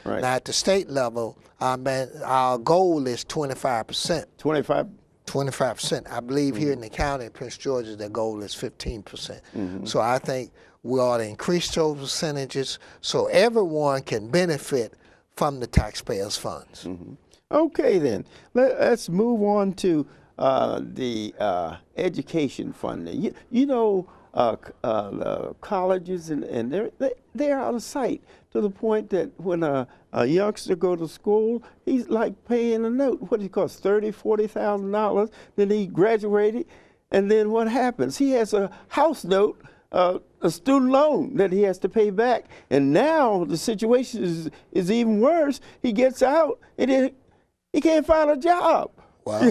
Right. Now, at the state level, our goal is 25%. 25? 25%. I believe here in the county of Prince George's, their goal is 15%. So I think we ought to increase those percentages so everyone can benefit from the taxpayers' funds. Okay, then. Let's move on to the education funding. You know, colleges and they're out of sight to the point that when a youngster go to school, he's like paying a note. What it costs, $30,000, $40,000. Then he graduated, and then what happens? He has a house note, a student loan that he has to pay back, and now the situation is even worse. He gets out and he can't find a job. Wow.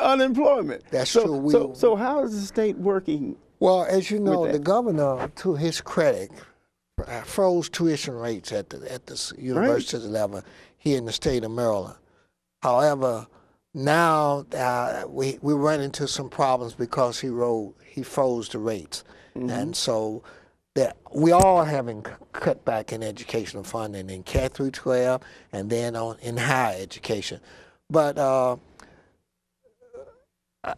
Unemployment. That's true. So how is the state working? Well, as you know, the governor, to his credit, froze tuition rates at the university level here in the state of Maryland. However, now we run into some problems because he froze the rates, and so we all having cut back in educational funding in K through 12, and then in higher education, but.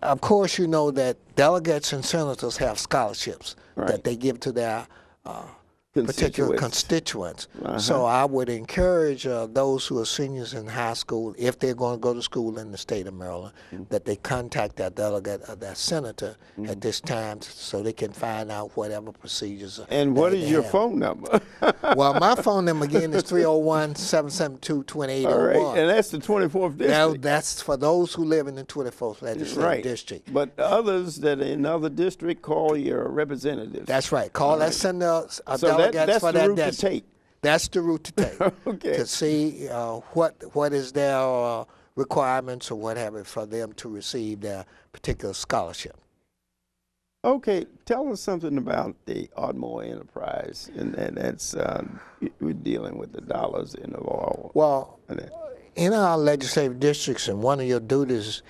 Of course, you know that delegates and senators have scholarships that they give to their particular constituents. So I would encourage those who are seniors in high school, if they're going to go to school in the state of Maryland, that they contact their delegate or their senator at this time so they can find out whatever procedures. And what is your phone number? Well, my phone number again is 301-772-2801. All right, and that's the 24th district. Now, that's for those who live in the 24th legislative district. But others that are in another district, call your representatives. That's right. Call that senator. That's the route to take. That's the route to take. Okay. To see what is their requirements or what have you for them to receive their particular scholarship. Okay, tell us something about the automobile enterprise, and that's we're dealing with the dollars involved. Well, in our legislative districts, and one of your duties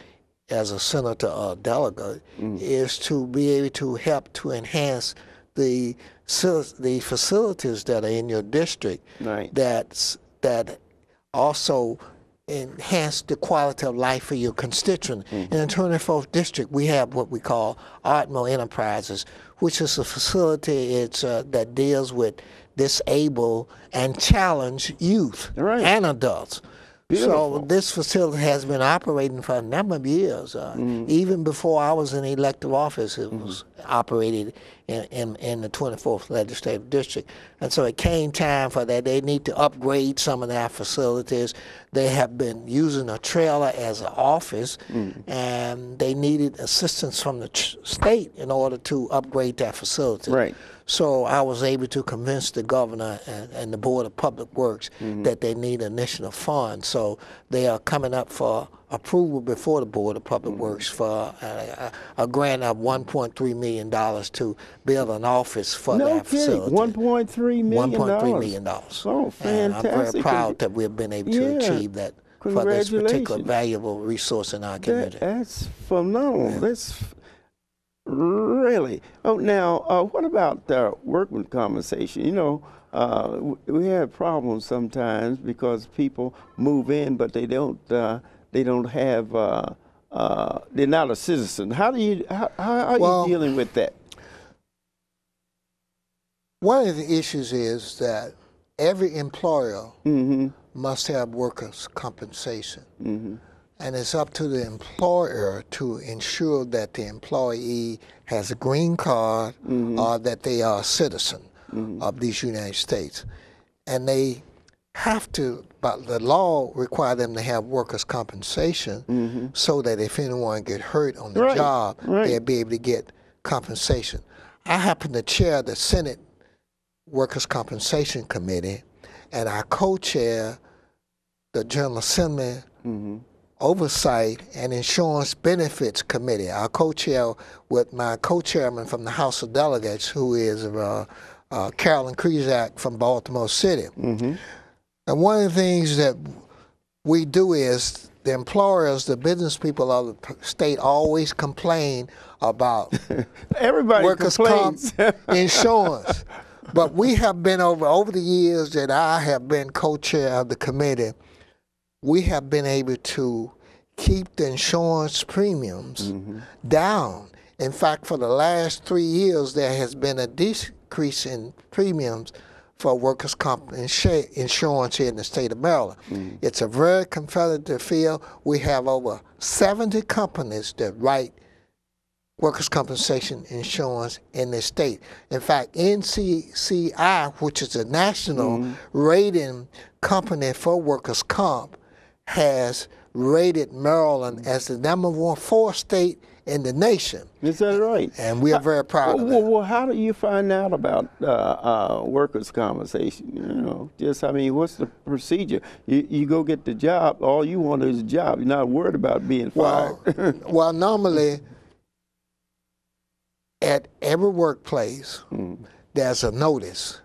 as a senator or delegate is to be able to help to enhance the facilities that are in your district that also enhance the quality of life for your constituent. In the 24th district, we have what we call Ardmore Enterprises, which is a facility that deals with disabled and challenged youth and adults. Beautiful. So this facility has been operating for a number of years. Even before I was in elective office, it was operated in the 24th legislative district. And so it came time for that. They need to upgrade some of their facilities. They have been using a trailer as an office, and they needed assistance from the state in order to upgrade that facility. Right. So I was able to convince the governor and the Board of Public Works that they need additional funds. So they are coming up for approval before the Board of Public Works for a grant of $1.3 million to build an office for that facility. $1.3 million? $1.3 million. Oh, fantastic. And I'm very proud that we've been able to achieve that for this particular valuable resource in our community. That's phenomenal. That's really. Oh, now, what about workman compensation? You know, we have problems sometimes because people move in, but they don't have. They're not a citizen. How are you dealing with that? One of the issues is that every employer must have workers' compensation. And it's up to the employer to ensure that the employee has a green card or that they are a citizen of these United States. And they have to, but the law requires them to have workers' compensation so that if anyone get hurt on the job, they'll be able to get compensation. I happen to chair the Senate Workers' Compensation Committee, and I co-chair the General Assembly Oversight and Insurance Benefits Committee. I co-chair with my co-chairman from the House of Delegates, who is Carolyn Krezak from Baltimore City. And one of the things that we do is the employers, the business people of the state always complain about everybody workers' comp insurance. But we have been over the years that I have been co-chair of the committee, we have been able to keep the insurance premiums down. In fact, for the last 3 years, there has been a decrease in premiums for workers' comp insurance here in the state of Maryland. It's a very competitive field. We have over 70 companies that write workers' compensation insurance in the state. In fact, NCCI, which is a national rating company for workers' comp, has rated Maryland as the #1 4th state in the nation. Is that right? And we are very proud of that. Well, how do you find out about workers' compensation? You know, just, I mean, what's the procedure? You go get the job, all you want is a job. You're not worried about being fired. Well, normally, at every workplace, there's a notice.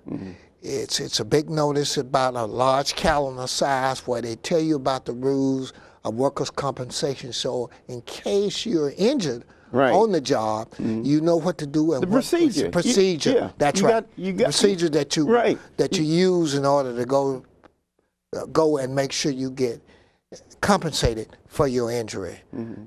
It's a big notice about a large calendar size where they tell you about the rules of workers' compensation. So in case you're injured on the job, you know what to do and the procedure. Procedure. That's right. The procedure that you use in order to go and make sure you get compensated for your injury.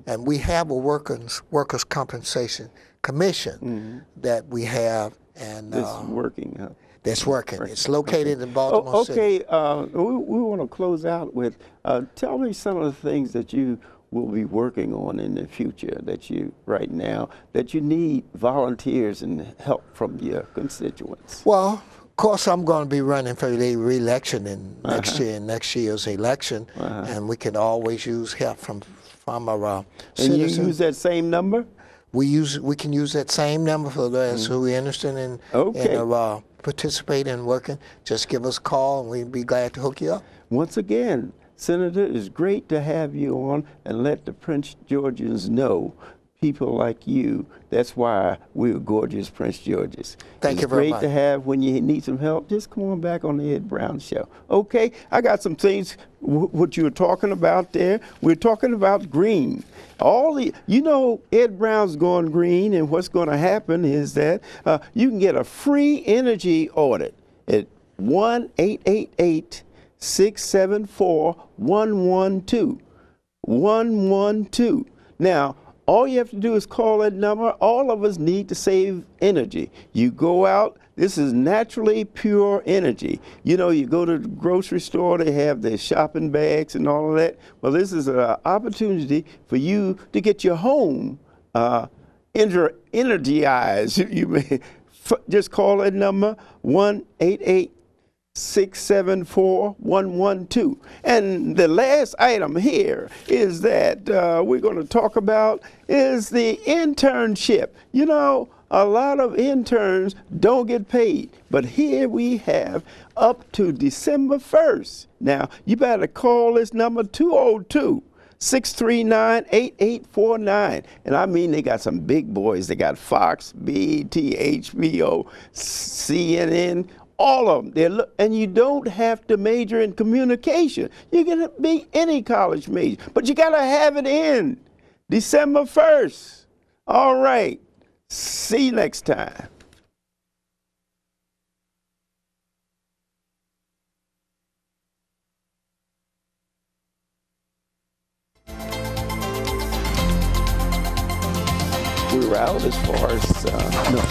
And we have a workers' compensation commission that we have, and it's working. Huh? That's working. It's located in Baltimore City. Okay, we want to close out with, tell me some of the things that you will be working on in the future that you, right now, that you need volunteers and help from your constituents. Well, of course, I'm going to be running for the re-election in next year's election, and we can always use help from our citizens. And you use that same number? We can use that same number for those who are interested in participate in working. Just give us a call and we'd be glad to hook you up. Once again, Senator, it's great to have you on and let the Prince Georgians know, people like you, that's why we're gorgeous Prince Georges. Thank you very much. It's great to have. When you need some help, just come on back on the Ed Brown Show. Okay, I got some things, what you were talking about there. We're talking about green. You know, Ed Brown's going green, and what's going to happen is that you can get a free energy audit at 1-888-674-112. 112. Now, all you have to do is call that number. All of us need to save energy. You go out, this is naturally pure energy. You know, you go to the grocery store, they have their shopping bags and all of that. Well, this is an opportunity for you to get your home energized. You may just call that number, 1-888-674-112. And the last item here is that we're going to talk about is the internship. You know, a lot of interns don't get paid, but here we have up to December 1st. Now, you better call this number 202-639-8849. And I mean, they got some big boys. They got Fox, BET, HBO, CNN, all of them. And you don't have to major in communication. You can be any college major, but you got to have it in December 1st. All right. See you next time. We were out as far as, no.